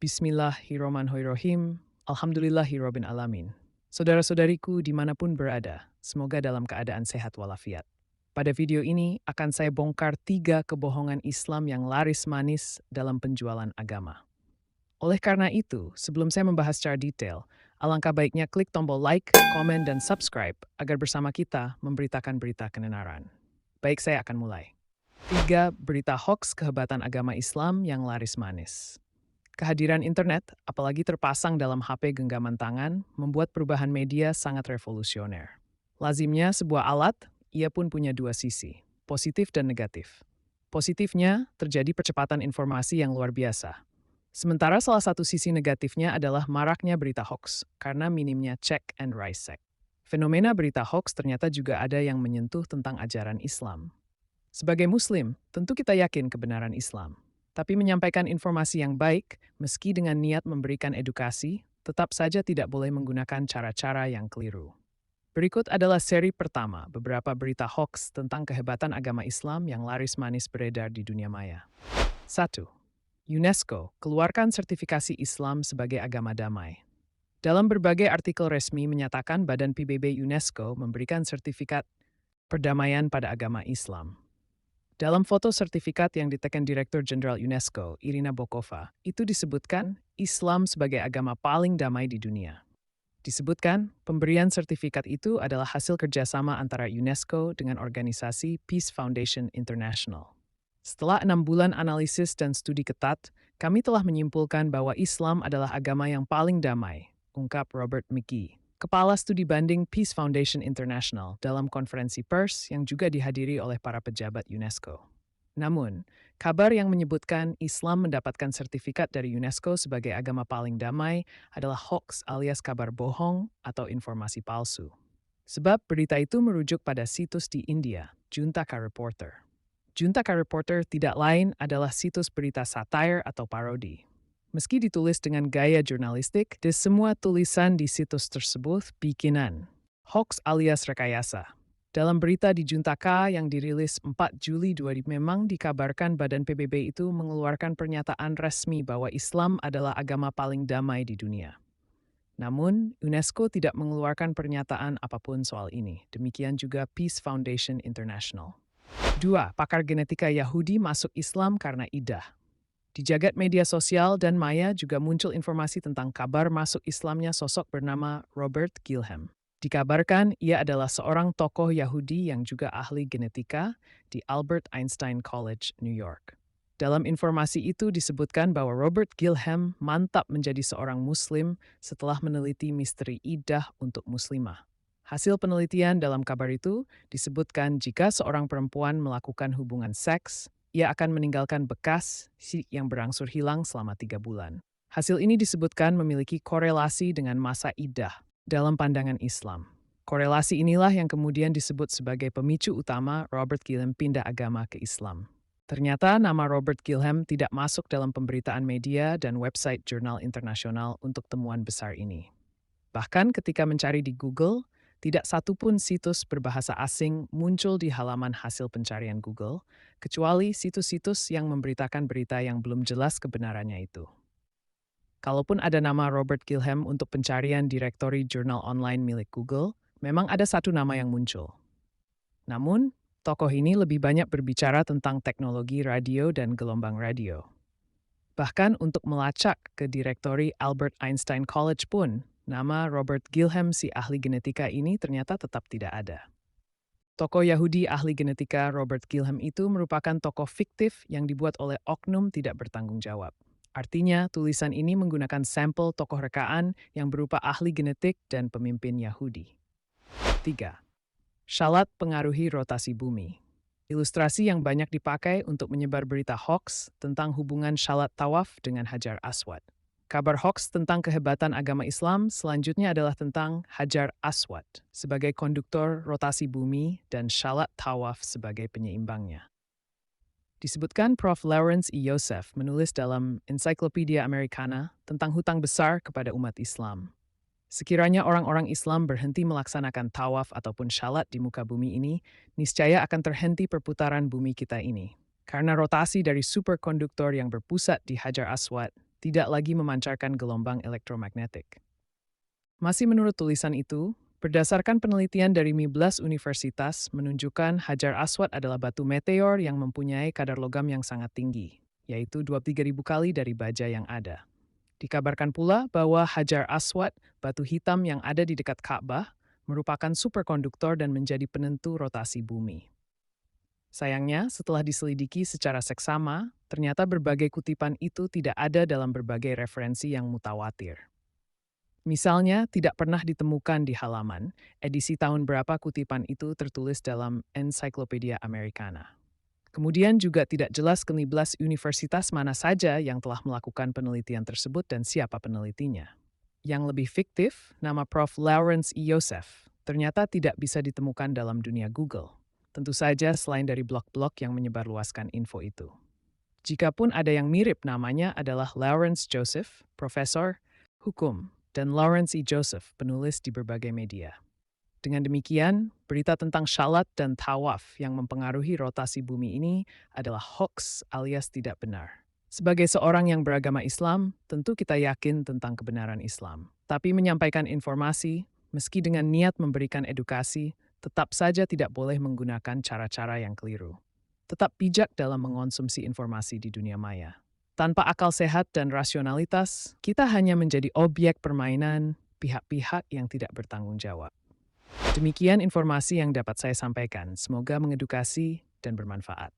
Bismillahirrahmanirrahim. Alhamdulillahirabbil alamin. Saudara-saudariku dimanapun berada, semoga dalam keadaan sehat walafiat. Pada video ini akan saya bongkar 3 kebohongan Islam yang laris manis dalam penjualan agama. Oleh karena itu, sebelum saya membahas secara detail, alangkah baiknya klik tombol like, komen, dan subscribe agar bersama kita memberitakan berita kebenaran. Baik, saya akan mulai. 3 berita hoaks kehebatan agama Islam yang laris manis. Kehadiran internet, apalagi terpasang dalam HP genggaman tangan, membuat perubahan media sangat revolusioner. Lazimnya sebuah alat, ia pun punya 2 sisi, positif dan negatif. Positifnya, terjadi percepatan informasi yang luar biasa. Sementara salah satu sisi negatifnya adalah maraknya berita hoax, karena minimnya check and recheck. Fenomena berita hoax ternyata juga ada yang menyentuh tentang ajaran Islam. Sebagai Muslim, tentu kita yakin kebenaran Islam. Tapi menyampaikan informasi yang baik, meski dengan niat memberikan edukasi, tetap saja tidak boleh menggunakan cara-cara yang keliru. Berikut adalah seri pertama beberapa berita hoax tentang kehebatan agama Islam yang laris manis beredar di dunia maya. 1. UNESCO keluarkan sertifikasi Islam sebagai agama damai. Dalam berbagai artikel resmi menyatakan Badan PBB UNESCO memberikan sertifikat perdamaian pada agama Islam. Dalam foto sertifikat yang ditekan Direktur Jenderal UNESCO, Irina Bokova, itu disebutkan Islam sebagai agama paling damai di dunia. Disebutkan, pemberian sertifikat itu adalah hasil kerjasama antara UNESCO dengan organisasi Peace Foundation International. Setelah 6 bulan analisis dan studi ketat, kami telah menyimpulkan bahwa Islam adalah agama yang paling damai, ungkap Robert McGee, Kepala Studi Banding Peace Foundation International dalam konferensi pers yang juga dihadiri oleh para pejabat UNESCO. Namun, kabar yang menyebutkan Islam mendapatkan sertifikat dari UNESCO sebagai agama paling damai adalah hoax alias kabar bohong atau informasi palsu. Sebab berita itu merujuk pada situs di India, Juntaka Reporter. Juntaka Reporter tidak lain adalah situs berita satire atau parodi. Meski ditulis dengan gaya jurnalistik, semua tulisan di situs tersebut bikinan, hoax alias rekayasa. Dalam berita di Juntaka yang dirilis 4 Juli 2000 memang dikabarkan Badan PBB itu mengeluarkan pernyataan resmi bahwa Islam adalah agama paling damai di dunia. Namun, UNESCO tidak mengeluarkan pernyataan apapun soal ini. Demikian juga Peace Foundation International. 2. Pakar genetika Yahudi masuk Islam karena idah. Di jagat media sosial dan maya juga muncul informasi tentang kabar masuk Islamnya sosok bernama Robert Gilham. Dikabarkan ia adalah seorang tokoh Yahudi yang juga ahli genetika di Albert Einstein College, New York. Dalam informasi itu disebutkan bahwa Robert Gilham mantap menjadi seorang Muslim setelah meneliti misteri idah untuk muslimah. Hasil penelitian dalam kabar itu disebutkan jika seorang perempuan melakukan hubungan seks, ia akan meninggalkan bekas yang berangsur hilang selama 3 bulan. Hasil ini disebutkan memiliki korelasi dengan masa idah dalam pandangan Islam. Korelasi inilah yang kemudian disebut sebagai pemicu utama Robert Gilham pindah agama ke Islam. Ternyata nama Robert Gilham tidak masuk dalam pemberitaan media dan website jurnal internasional untuk temuan besar ini. Bahkan ketika mencari di Google, tidak satupun situs berbahasa asing muncul di halaman hasil pencarian Google, kecuali situs-situs yang memberitakan berita yang belum jelas kebenarannya itu. Kalaupun ada nama Robert Gilham untuk pencarian direktori jurnal online milik Google, memang ada satu nama yang muncul. Namun, tokoh ini lebih banyak berbicara tentang teknologi radio dan gelombang radio. Bahkan untuk melacak ke direktori Albert Einstein College pun, nama Robert Gilham si ahli genetika ini ternyata tetap tidak ada. Tokoh Yahudi ahli genetika Robert Gilham itu merupakan tokoh fiktif yang dibuat oleh oknum tidak bertanggung jawab. Artinya, tulisan ini menggunakan sampel tokoh rekaan yang berupa ahli genetik dan pemimpin Yahudi. 3. Shalat pengaruhi rotasi bumi. Ilustrasi yang banyak dipakai untuk menyebar berita hoax tentang hubungan shalat tawaf dengan Hajar Aswad. Kabar hoax tentang kehebatan agama Islam selanjutnya adalah tentang Hajar Aswad sebagai konduktor rotasi bumi dan shalat tawaf sebagai penyeimbangnya. Disebutkan Prof. Lawrence E. Yosef menulis dalam Encyclopedia Americana tentang hutang besar kepada umat Islam. Sekiranya orang-orang Islam berhenti melaksanakan tawaf ataupun shalat di muka bumi ini, niscaya akan terhenti perputaran bumi kita ini. Karena rotasi dari superkonduktor yang berpusat di Hajar Aswad tidak lagi memancarkan gelombang elektromagnetik. Masih menurut tulisan itu, berdasarkan penelitian dari 15 universitas menunjukkan Hajar Aswad adalah batu meteor yang mempunyai kadar logam yang sangat tinggi, yaitu 23.000 kali dari baja yang ada. Dikabarkan pula bahwa Hajar Aswad, batu hitam yang ada di dekat Ka'bah, merupakan superkonduktor dan menjadi penentu rotasi bumi. Sayangnya, setelah diselidiki secara seksama, ternyata berbagai kutipan itu tidak ada dalam berbagai referensi yang mutawatir. Misalnya, tidak pernah ditemukan di halaman, edisi tahun berapa kutipan itu tertulis dalam Encyclopedia Americana. Kemudian juga tidak jelas ke-15 universitas mana saja yang telah melakukan penelitian tersebut dan siapa penelitinya. Yang lebih fiktif, nama Prof. Lawrence E. Yosef ternyata tidak bisa ditemukan dalam dunia Google. Tentu saja selain dari blog-blog yang menyebarluaskan info itu. Jikapun ada yang mirip namanya adalah Lawrence Joseph, profesor, hukum, dan Lawrence E. Joseph, penulis di berbagai media. Dengan demikian, berita tentang syalat dan tawaf yang mempengaruhi rotasi bumi ini adalah hoax alias tidak benar. Sebagai seorang yang beragama Islam, tentu kita yakin tentang kebenaran Islam. Tapi menyampaikan informasi, meski dengan niat memberikan edukasi, tetap saja tidak boleh menggunakan cara-cara yang keliru. Tetap bijak dalam mengonsumsi informasi di dunia maya. Tanpa akal sehat dan rasionalitas, kita hanya menjadi objek permainan pihak-pihak yang tidak bertanggung jawab. Demikian informasi yang dapat saya sampaikan. Semoga mengedukasi dan bermanfaat.